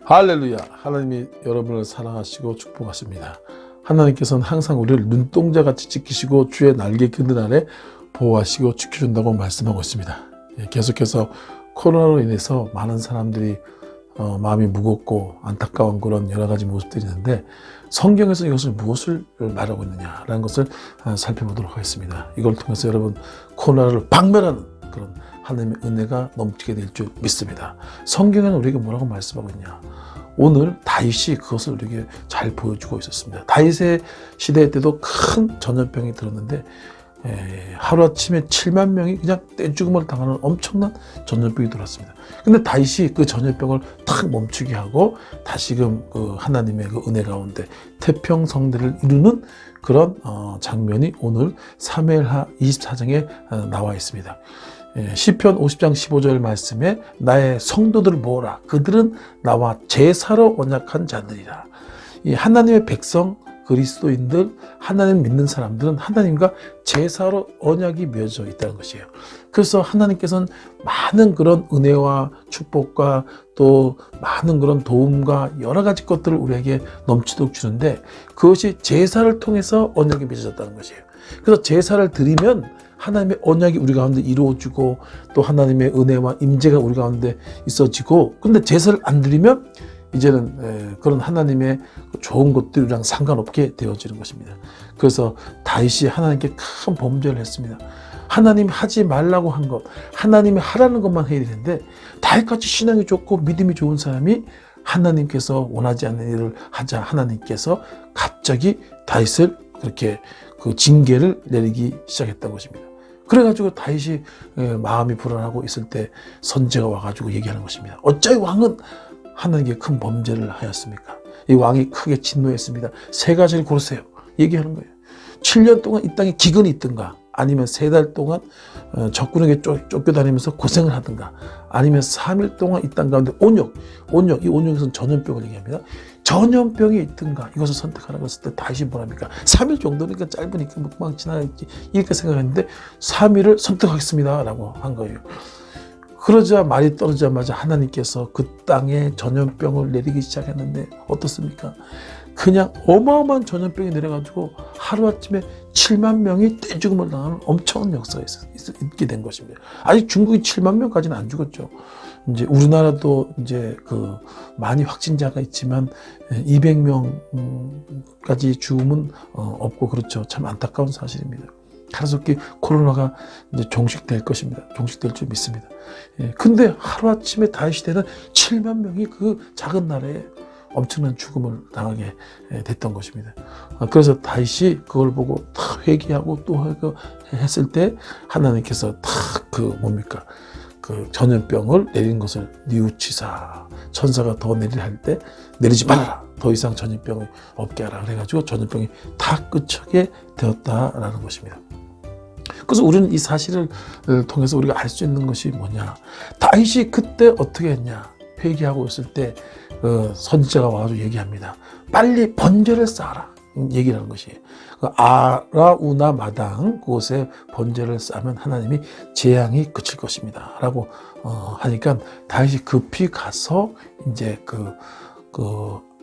할렐루야. 하나님이 여러분을 사랑하시고 축복하십니다. 하나님께서는 항상 우리를 눈동자같이 지키시고 주의 날개 그늘 아래 보호하시고 지켜준다고 말씀하고 있습니다. 계속해서 코로나로 인해서 많은 사람들이 마음이 무겁고 안타까운 그런 여러 가지 모습들이 있는데, 성경에서 이것을 무엇을 말하고 있느냐라는 것을 살펴보도록 하겠습니다. 이걸 통해서 여러분 코로나를 박멸하는 그런 하나님의 은혜가 넘치게 될 줄 믿습니다. 성경에는 우리에게 뭐라고 말씀하고 있냐? 오늘 다윗이 그것을 우리에게 잘 보여주고 있었습니다. 다윗의 시대 때도 큰 전염병이 들었는데 하루아침에 7만 명이 그냥 떼죽음을 당하는 엄청난 전염병이 들었습니다. 근데 다윗이 그 전염병을 탁 멈추게 하고 다시금 그 하나님의 그 은혜 가운데 태평성대를 이루는 그런 장면이 오늘 사무엘하 24장에 나와 있습니다. 시편 50장 15절 말씀에 나의 성도들을 모으라. 그들은 나와 제사로 언약한 자들이라. 이 하나님의 백성 그리스도인들, 하나님 믿는 사람들은 하나님과 제사로 언약이 맺어져 있다는 것이에요. 그래서 하나님께서는 많은 그런 은혜와 축복과 또 많은 그런 도움과 여러 가지 것들을 우리에게 넘치도록 주는데, 그것이 제사를 통해서 언약이 맺어졌다는 것이에요. 그래서 제사를 드리면 하나님의 언약이 우리 가운데 이루어지고 또 하나님의 은혜와 임재가 우리 가운데 있어지고, 근데 제사를 안 드리면 이제는 그런 하나님의 좋은 것들이랑 상관없게 되어지는 것입니다. 그래서 다윗이 하나님께 큰 범죄를 했습니다. 하나님이 하지 말라고 한 것, 하나님이 하라는 것만 해야 되는데, 다윗같이 신앙이 좋고 믿음이 좋은 사람이 하나님께서 원하지 않는 일을 하자 하나님께서 갑자기 다윗을 그렇게 그 징계를 내리기 시작했던 것입니다. 그래가지고 다윗이 마음이 불안하고 있을 때 선지자가 와가지고 얘기하는 것입니다. 어찌 왕은 하나님께 큰 범죄를 하였습니까? 이 왕이 크게 진노했습니다. 세 가지를 고르세요. 얘기하는 거예요. 7년 동안 이 땅에 기근이 있든가, 아니면 3달 동안 적군에게 쫓겨다니면서 고생을 하든가, 아니면 3일 동안 이 땅 가운데 온역, 이 온역에서는 전염병을 얘기합니다. 전염병이 있든가, 이것을 선택하라고 했을 때 다시 뭐랍니까? 3일 정도니까 짧으니까 뭐 금방 지나가겠지, 이렇게 생각했는데 3일을 선택하겠습니다 라고 한 거예요. 그러자 말이 떨어지자마자 하나님께서 그 땅에 전염병을 내리기 시작했는데 어떻습니까? 그냥 어마어마한 전염병이 내려가지고 하루아침에 7만 명이 떼죽음을 당하는 엄청난 역사가 있게 된 것입니다. 아직 중국이 7만 명까지는 안 죽었죠. 이제 우리나라도 이제 그 많이 확진자가 있지만 200명까지 죽음은 없고, 그렇죠. 참 안타까운 사실입니다. 하루속히 코로나가 이제 종식될 것입니다. 종식될 줄 믿습니다. 근데 하루아침에 다윗 시대는 7만 명이 그 작은 나라에 엄청난 죽음을 당하게 됐던 것입니다. 그래서 다윗이 그걸 보고 탁 회개하고 또 했을 때 하나님께서 탁 그 그 전염병을 내린 것을 뉘우치사, 천사가 더 내리라 할 때 내리지 말아라, 더 이상 전염병을 없게 하라 그래가지고 전염병이 다 끝하게 되었다라는 것입니다. 그래서 우리는 이 사실을 통해서 우리가 알 수 있는 것이 뭐냐, 다윗이 그때 어떻게 했냐, 회개하고 있을 때 선지자가 와가지고 얘기합니다. 빨리 번제를 쌓아라, 얘기를 하는 것이에요. 아라우나 마당 그곳에 번제를 쌓으면 하나님이 재앙이 그칠 것입니다 라고 하니까 다윗이 급히 가서 이제 그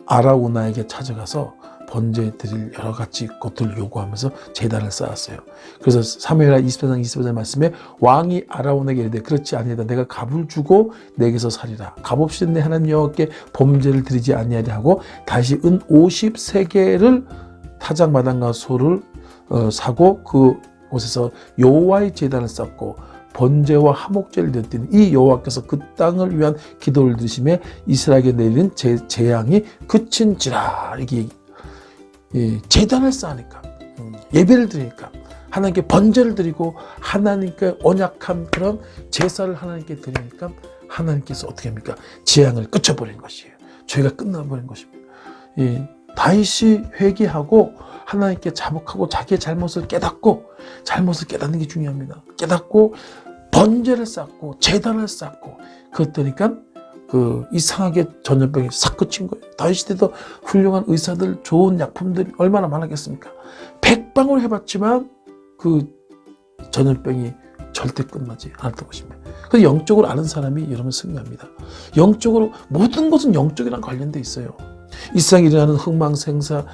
아라우나에게 찾아가서 번제 드릴 여러 가지 것들을 요구하면서 제단을 쌓았어요. 그래서 사무엘하 24장 25절 말씀에 왕이 아라우나에게 이르되 그렇지 아니하다, 내가 값을 주고 내게서 살리라. 값 없이 내 하나님 여호와께 번제를 드리지 아니하리 하고, 다시 은 50세겔을 타작마당과 소를 사고 그곳에서 여호와의 제단을 쌓고 번제와 화목제를 드렸더니 이 여호와께서 그 땅을 위한 기도를 들으심에 이스라엘에게 내리는 재앙이 그친지라. 이게 제단을 쌓으니까, 예배를 드리니까, 하나님께 번제를 드리고 하나님께 언약한 그런 제사를 하나님께 드리니까 하나님께서 어떻게 합니까? 재앙을 끝쳐버린 것이에요. 죄가 끝나버린 것입니다. 다윗이 회개하고 하나님께 자복하고 자기의 잘못을 깨닫고, 잘못을 깨닫는 게 중요합니다. 깨닫고 번제를 쌓고 제단을 쌓고, 그랬더니까 그 이상하게 전염병이 싹 그친 거예요. 다윗 시대도 훌륭한 의사들, 좋은 약품들이 얼마나 많았겠습니까? 백방을 해봤지만 그 전염병이 절대 끝나지 않았던 것입니다. 그 영적으로 아는 사람이 여러분 승리합니다. 영적으로 모든 것은 영적이랑 관련돼 있어요. 이 세상에 일어나는 흥망생사,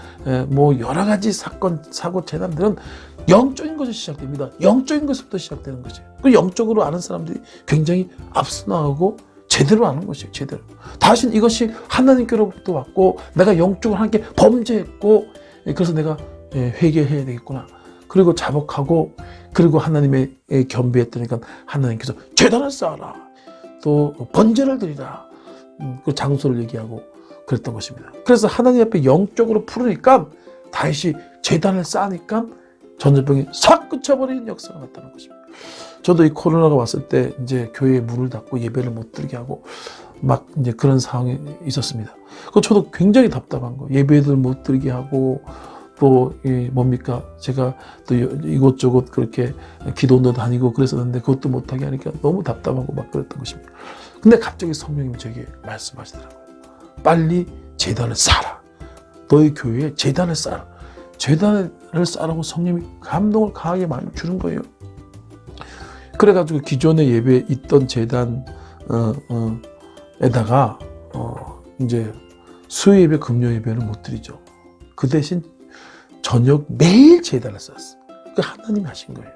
뭐 여러 가지 사건, 사고, 재난들은 영적인 것이 시작됩니다. 영적인 것부터 시작되는 것이에요. 그 영적으로 아는 사람들이 굉장히 앞서 나가고 제대로 아는 것이에요. 제대로. 다시 이것이 하나님께로부터 왔고 내가 영적으로 하나님께 범죄했고 그래서 내가 회개해야 되겠구나. 그리고 자복하고 그리고 하나님의 겸비했다니까 하나님께서 제단을 쌓아라. 또 번제를 드리라. 그 장소를 얘기하고 그랬던 것입니다. 그래서 하나님 앞에 영적으로 풀으니까 다시 제단을 쌓으니까 전염병이 싹 그쳐버리는 역사가 나타난 것입니다. 저도 이 코로나가 왔을 때 이제 교회에 문을 닫고 예배를 못 드리게 하고 막 이제 그런 상황이 있었습니다. 그 저도 굉장히 답답한 거. 예배들 못 드리게 하고 또 뭡니까? 제가 또 이곳저곳 그렇게 기도도 다니고 그랬었는데 그것도 못하게 하니까 너무 답답하고 막 그랬던 것입니다. 근데 갑자기 성령님이 저에게 말씀하시더라고요. 빨리 제단을 쌓아라. 너희 교회에 제단을 쌓아라. 제단을 쌓으라고 성령님이 감동을 강하게 많이 주는 거예요. 그래가지고 기존에 예배에 있던 제단에다가 이제 수요 예배, 금요 예배는 못 드리죠. 그 대신 저녁 매일 제단을 쌓았어요. 그 하나님이 하신 거예요.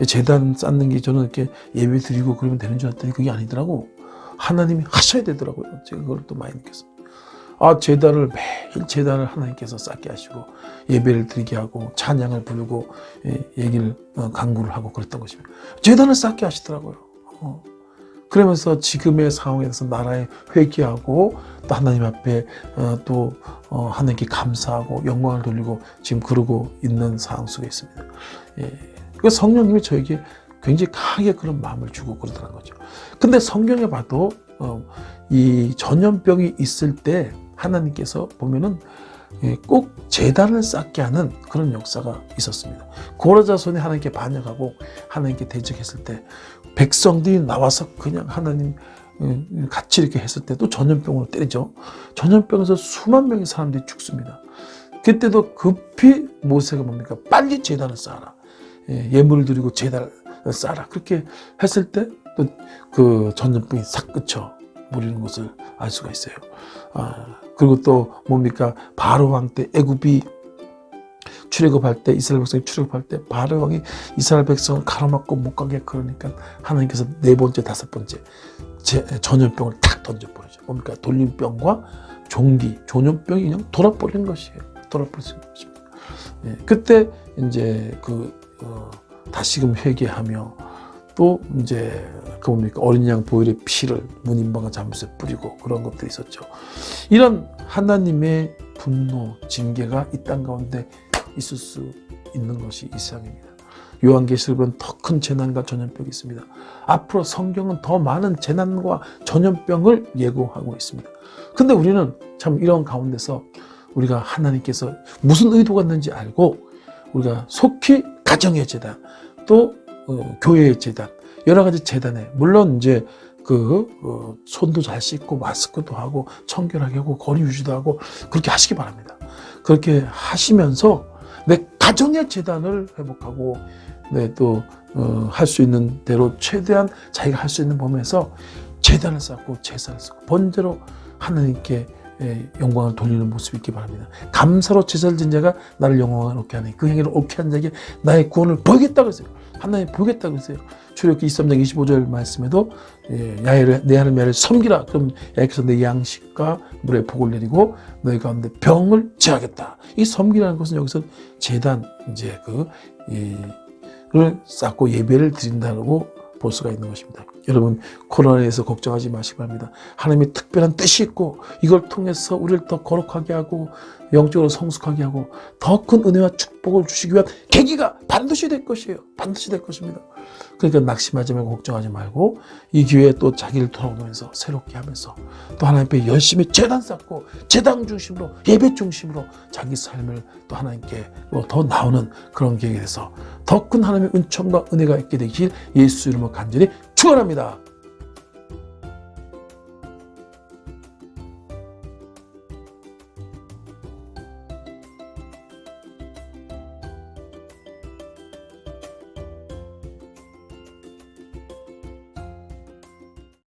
제단 쌓는 게 저는 이렇게 예배 드리고 그러면 되는 줄 알았더니 그게 아니더라고. 하나님이 하셔야 되더라고요. 제가 그걸 또 많이 느꼈습니다. 제단을 매일 제단을 하나님께서 쌓게 하시고 예배를 드리게 하고 찬양을 부르고 얘기를 강구를 하고 그랬던 것입니다. 제단을 쌓게 하시더라고요. 그러면서 지금의 상황에서 나라에 회개하고 또 하나님 앞에 또 하나님께 감사하고 영광을 돌리고 지금 그러고 있는 상황 속에 있습니다. 그 성령님이 저에게 굉장히 강하게 그런 마음을 주고 그러더라는 거죠. 근데 성경에 봐도 이 전염병이 있을 때 하나님께서 보면은 꼭 제단을 쌓게 하는 그런 역사가 있었습니다. 고라자손이 하나님께 반역하고 하나님께 대적했을 때 백성들이 나와서 그냥 하나님 같이 이렇게 했을 때도 전염병으로 때리죠. 전염병에서 수만 명의 사람들이 죽습니다. 그때도 급히 모세가 뭡니까? 빨리 제단을 쌓아라. 예물을 드리고 제단을 쌓아라. 그렇게 했을 때 또 그 전염병이 싹 그쳐 버리는 것을 알 수가 있어요. 그리고 또 뭡니까? 바로 왕 때 애굽이 출애굽할 때 이스라엘 백성이 출애굽할 때 바로 왕이 이스라엘 백성을 가로막고 못 가게 그러니까 하나님께서 네 번째 다섯 번째 전염병을 탁 던져버리죠. 뭡니까? 돌림병과 전염병이 그냥 돌아버리는 것이에요. 돌아버리는 것입니다. 그때 이제 다시금 회개하며 또 이제 뭡니까? 어린 양 보혈의 피를 문인방과 잠옷에 뿌리고 그런 것들이 있었죠. 이런 하나님의 분노, 징계가 이 땅 가운데 있을 수 있는 것이 이 세상입니다. 요한계시록에 보면 더 큰 재난과 전염병이 있습니다. 앞으로 성경은 더 많은 재난과 전염병을 예고하고 있습니다. 근데 우리는 참 이런 가운데서 우리가 하나님께서 무슨 의도가 있는지 알고 우리가 속히 가정의 재단 또 교회의 재단 여러 가지 재단에 물론 이제 손도 잘 씻고 마스크도 하고 청결하게 하고 거리 유지도 하고 그렇게 하시기 바랍니다. 그렇게 하시면서 내 가정의 재단을 회복하고 또 할 수 있는 대로 최대한 자기가 할 수 있는 범위에서 재단을 쌓고 제사를 쌓고 번제로 하나님께 영광을 돌리는 모습이 있기 바랍니다. 감사로 제사를 진 자가 나를 영광스럽게 하니 그 행위를 옳게 한 자에게 나의 구원을 보이겠다 그랬어요. 하나님 보이겠다 그랬어요. 출애굽기 23장 25절 말씀에도 내 하나님 야를 섬기라. 그럼 야께서 내 양식과 물에 복을 내리고 너희 가운데 병을 제하겠다. 이 섬기라는 것은 여기서 제단 이제 를 쌓고 예배를 드린다고 볼 수가 있는 것입니다. 여러분 코로나에 대해서 걱정하지 마시기 바랍니다. 하나님의 특별한 뜻이 있고 이걸 통해서 우리를 더 거룩하게 하고 영적으로 성숙하게 하고 더 큰 은혜와 축복을 주시기 위한 계기가 반드시 될 것이에요. 반드시 될 것입니다. 그러니까 낙심하지 말고 걱정하지 말고 이 기회에 또 자기를 돌아보면서 새롭게 하면서 또 하나님 앞에 열심히 제단 쌓고 제단 중심으로 예배 중심으로 자기 삶을 또 하나님께 더 나오는 그런 계획에 대해서 더 큰 하나님의 은총과 은혜가 있게 되길 예수 이름으로 간절히 축원합니다.